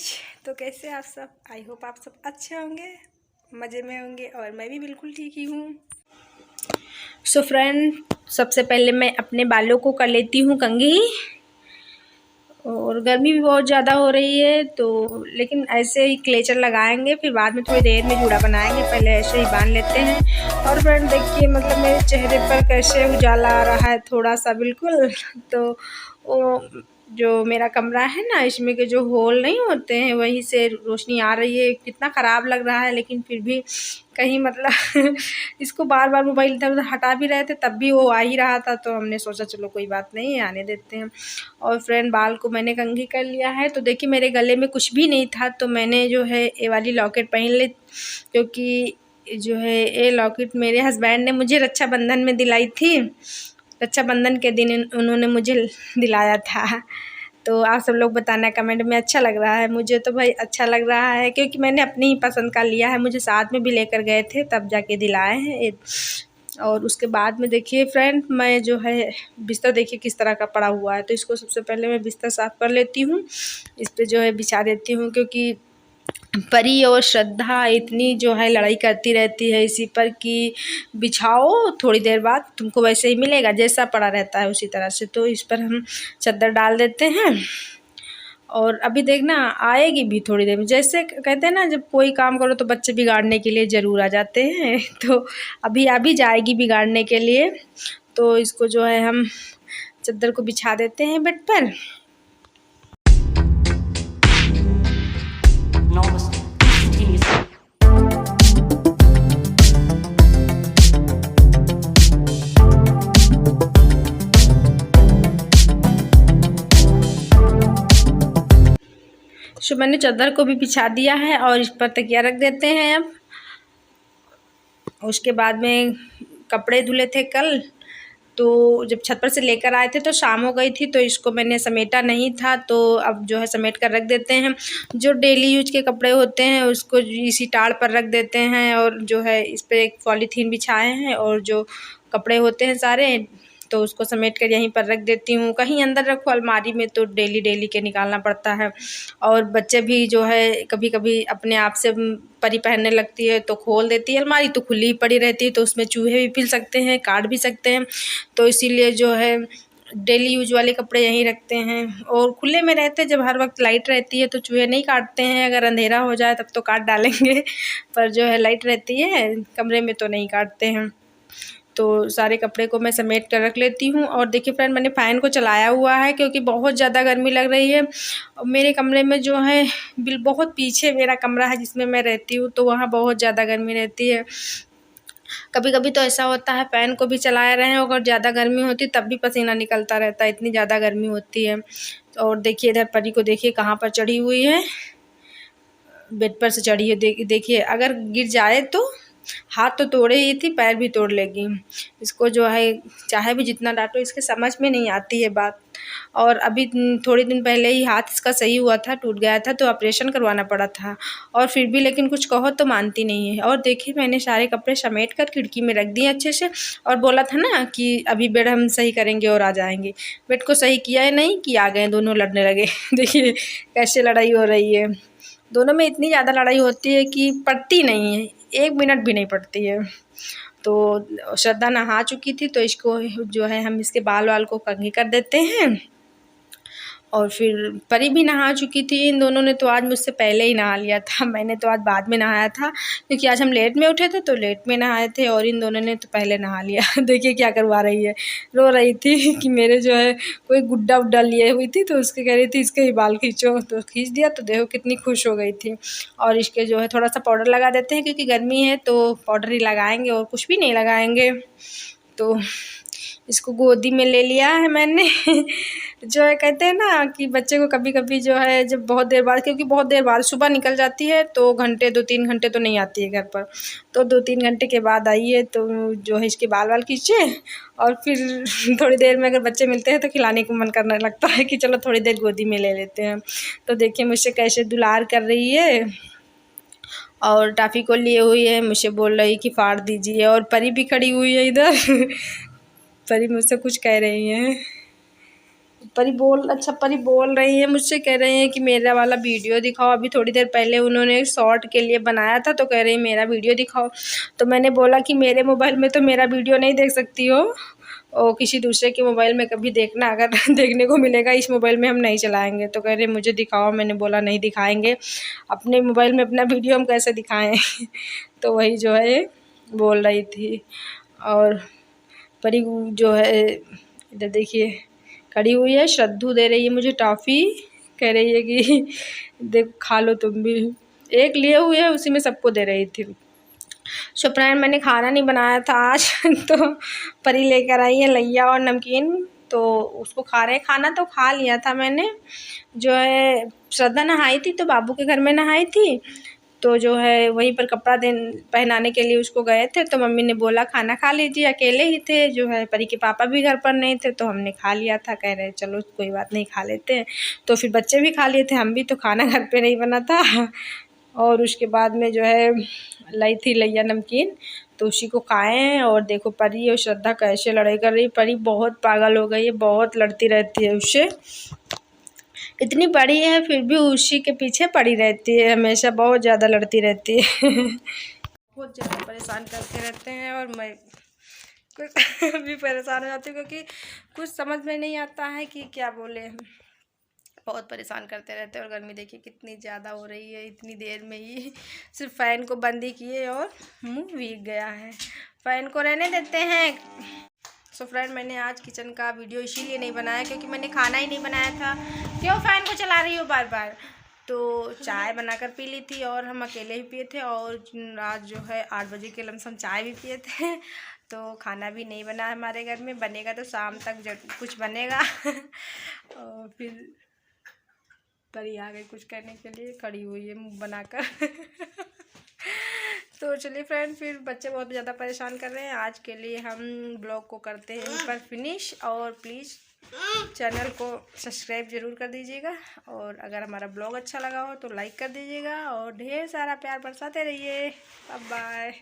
Guys. तो कैसे आप सब? आई होप आप सब अच्छे होंगे, मज़े में होंगे और मैं भी बिल्कुल ठीक ही हूँ। सो फ्रेंड, सबसे पहले मैं अपने बालों को कर लेती हूँ कंघी। और गर्मी भी बहुत ज़्यादा हो रही है तो लेकिन ऐसे ही क्लेचर लगाएंगे, फिर बाद में थोड़ी देर में जूड़ा बनाएंगे। पहले ऐसे ही बांध लेते हैं। और फ्रेंड देखिए, मतलब मेरे चेहरे पर कैसे उजाला आ रहा है थोड़ा सा, बिल्कुल। तो वो जो मेरा कमरा है ना, इसमें के जो होल नहीं होते हैं वहीं से रोशनी आ रही है। कितना ख़राब लग रहा है, लेकिन फिर भी कहीं मतलब इसको बार बार मोबाइल इधर उधर हटा भी रहे थे तब भी वो आ ही रहा था, तो हमने सोचा चलो कोई बात नहीं, आने देते हैं। और फ्रेंड बाल को मैंने कंघी कर लिया है। तो देखिए मेरे गले में कुछ भी नहीं था, तो मैंने जो है ये वाली लॉकेट पहन ली, क्योंकि जो है ये लॉकेट मेरे हस्बैंड ने मुझे रक्षाबंधन में दिलाई थी। रक्षाबंधन के दिन उन्होंने मुझे दिलाया था। तो आप सब लोग बताना कमेंट में अच्छा लग रहा है। मुझे तो भाई अच्छा लग रहा है, क्योंकि मैंने अपनी ही पसंद का लिया है। मुझे साथ में भी लेकर गए थे तब जाके दिलाए हैं। और उसके बाद में देखिए फ्रेंड, मैं जो है बिस्तर देखिए किस तरह का पड़ा हुआ है। तो इसको सबसे पहले मैं बिस्तर साफ़ कर लेती हूँ, इस पर जो है बिछा देती हूँ, क्योंकि परी और श्रद्धा इतनी जो है लड़ाई करती रहती है इसी पर कि बिछाओ, थोड़ी देर बाद तुमको वैसे ही मिलेगा जैसा पड़ा रहता है उसी तरह से। तो इस पर हम चादर डाल देते हैं। और अभी देखना आएगी भी थोड़ी देर में। जैसे कहते हैं ना, जब कोई काम करो तो बच्चे बिगाड़ने के लिए ज़रूर आ जाते हैं। तो अभी जाएगी बिगाड़ने के लिए। तो इसको जो है हम चादर को बिछा देते हैं बेड पर। सो मैंने चादर को भी बिछा दिया है और इस पर तकिया रख देते हैं। अब उसके बाद में कपड़े धुले थे कल, तो जब छत पर से लेकर आए थे तो शाम हो गई थी, तो इसको मैंने समेटा नहीं था, तो अब जो है समेट कर रख देते हैं। जो डेली यूज के कपड़े होते हैं उसको इसी टाड़ पर रख देते हैं, और जो है इस पर एक पॉलीथीन बिछाए हैं, और जो कपड़े होते हैं सारे तो उसको समेट कर यहीं पर रख देती हूँ। कहीं अंदर रखो अलमारी में तो डेली के निकालना पड़ता है। और बच्चे भी जो है कभी कभी अपने आप से परी पहनने लगती है तो खोल देती है अलमारी, तो खुली ही पड़ी रहती है, तो उसमें चूहे भी फिर सकते हैं, काट भी सकते हैं। तो इसीलिए जो है डेली यूज वाले कपड़े यहीं रखते हैं। और खुले में रहते हैं, जब हर वक्त लाइट रहती है तो चूहे नहीं काटते हैं। अगर अंधेरा हो जाए तब तो काट डालेंगे, पर जो है लाइट रहती है कमरे में तो नहीं काटते हैं। तो सारे कपड़े को मैं समेट कर रख लेती हूँ। और देखिए फ्रेंड, मैंने फ़ैन को चलाया हुआ है क्योंकि बहुत ज़्यादा गर्मी लग रही है। मेरे कमरे में जो है बहुत पीछे मेरा कमरा है जिसमें मैं रहती हूँ, तो वहाँ बहुत ज़्यादा गर्मी रहती है। कभी कभी तो ऐसा होता है फ़ैन को भी चलाए रहें, अगर ज़्यादा गर्मी होती तब भी पसीना निकलता रहता है, इतनी ज़्यादा गर्मी होती है। और देखिए इधर परी को देखिए कहाँ पर चढ़ी हुई है, बेड पर से चढ़ी है। देखिए अगर गिर जाए तो हाथ तो तोड़े ही थी, पैर भी तोड़ लेगी। इसको जो है चाहे भी जितना डांटो इसके समझ में नहीं आती है बात। और अभी थोड़े दिन पहले ही हाथ इसका सही हुआ था, टूट गया था तो ऑपरेशन करवाना पड़ा था। और फिर भी लेकिन कुछ कहो तो मानती नहीं है। और देखिए मैंने सारे कपड़े समेट कर खिड़की में रख दिए अच्छे से, और बोला था ना कि अभी बेड हम सही करेंगे और आ जाएंगे। बेड को सही किया है नहीं कि आ गए, दोनों लड़ने लगे। देखिए कैसे लड़ाई हो रही है। दोनों में इतनी ज़्यादा लड़ाई होती है कि पड़ती नहीं है, 1 मिनट भी नहीं पड़ती है। तो श्रद्धा नहा चुकी थी, तो इसको जो है हम इसके बाल वाल को कंघी कर देते हैं। और फिर परी भी नहा चुकी थी। इन दोनों ने तो आज मुझसे पहले ही नहा लिया था, मैंने तो आज बाद में नहाया था, क्योंकि आज हम लेट में उठे थे तो लेट में नहाए थे, और इन दोनों ने तो पहले नहा लिया। देखिए क्या करवा रही है, रो रही थी कि मेरे जो है कोई गुड्डा उड्डा लिए हुई थी, तो उसके कह रही थी इसके ही बाल खींचो, तो खींच दिया। तो देखो कितनी खुश हो गई थी। और इसके जो है थोड़ा सा पाउडर लगा देते हैं, क्योंकि गर्मी है तो पाउडर ही लगाएंगे और कुछ भी नहीं लगाएंगे। तो इसको गोदी में ले लिया है मैंने। जो है कहते हैं ना कि बच्चे को कभी कभी जो है जब बहुत देर बाद, क्योंकि बहुत देर बाद सुबह निकल जाती है तो घंटे 2-3 घंटे तो नहीं आती है घर पर, तो 2-3 घंटे के बाद आई है, तो जो है इसके बाल वाल खींचे। और फिर थोड़ी देर में अगर बच्चे मिलते हैं तो खिलाने को मन करने लगता है कि चलो थोड़ी देर गोदी में ले लेते हैं। तो देखिए मुझसे कैसे दुलार कर रही है, और टाफ़ी को लिए हुई है, मुझसे बोल रही कि फाड़ दीजिए। और परी भी खड़ी हुई है इधर। परी मुझसे कुछ कह रही हैं। परी बोल रही है मुझसे, कह रही हैं कि मेरा वाला वीडियो दिखाओ। अभी थोड़ी देर पहले उन्होंने शॉर्ट के लिए बनाया था तो कह रही मेरा वीडियो दिखाओ। तो मैंने बोला कि मेरे मोबाइल में तो मेरा वीडियो नहीं देख सकती हो, और किसी दूसरे के मोबाइल में कभी देखना, अगर देखने को मिलेगा, इस मोबाइल में हम नहीं चलाएँगे। तो कह रहे मुझे दिखाओ। मैंने बोला नहीं दिखाएँगे, अपने मोबाइल में अपना वीडियो हम कैसे दिखाएँ। तो वही जो है बोल रही थी। और परी जो है इधर देखिए खड़ी हुई है, श्रद्धू दे रही है मुझे टॉफ़ी, कह रही है कि देख खा लो तुम भी। एक लिए हुए है उसी में सबको दे रही थी। सो फ्रेंड मैंने खाना नहीं बनाया था आज तो परी लेकर आई है लैया और नमकीन, तो उसको खा रहे हैं। खाना तो खा लिया था मैंने। जो है श्रद्धा नहाई थी तो बाबू के घर में नहाई थी, तो जो है वहीं पर कपड़ा पहनाने के लिए उसको गए थे। तो मम्मी ने बोला खाना खा लीजिए, अकेले ही थे, जो है परी के पापा भी घर पर नहीं थे, तो हमने खा लिया था। कह रहे चलो कोई बात नहीं खा लेते हैं। तो फिर बच्चे भी खा लिए थे, हम भी, तो खाना घर पे नहीं बना था। और उसके बाद में जो है लाई थी लैया नमकीन, तो उसी को खाए हैं। और देखो परी और श्रद्धा कैसे लड़ाई कर रही। परी बहुत पागल हो गई है, बहुत लड़ती रहती है उससे। इतनी बड़ी है फिर भी उसी के पीछे पड़ी रहती है, हमेशा बहुत ज़्यादा लड़ती रहती है। बहुत ज़्यादा परेशान करते रहते हैं, और मैं कुछ भी परेशान हो जाती हूँ, क्योंकि कुछ समझ में नहीं आता है कि क्या बोले। बहुत परेशान करते रहते हैं। और गर्मी देखिए कितनी ज़्यादा हो रही है, इतनी देर में ही सिर्फ फ़ैन को बंद ही किए और मुँह भीग गया है। फ़ैन को रहने देते हैं। सो फ्रेंड मैंने आज किचन का वीडियो इसीलिए नहीं बनाया क्योंकि मैंने खाना ही नहीं बनाया था। क्यों फ़ैन को चला रही हो बार बार। तो चाय बनाकर पी ली थी, और हम अकेले ही पिए थे, और आज जो है 8 बजे के लमसम चाय भी पिए थे। तो खाना भी नहीं बना हमारे घर में, बनेगा तो शाम तक जब कुछ बनेगा। और फिर परी आ गई कुछ करने के लिए, खड़ी हुई है मुँह बनाकर। तो चलिए फ्रेंड, फिर बच्चे बहुत ज़्यादा परेशान कर रहे हैं। आज के लिए हम ब्लॉग को करते हैं यहीं पर फिनिश, और प्लीज़ चैनल को सब्सक्राइब ज़रूर कर दीजिएगा, और अगर हमारा ब्लॉग अच्छा लगा हो तो लाइक कर दीजिएगा, और ढेर सारा प्यार बरसाते रहिए। Bye bye.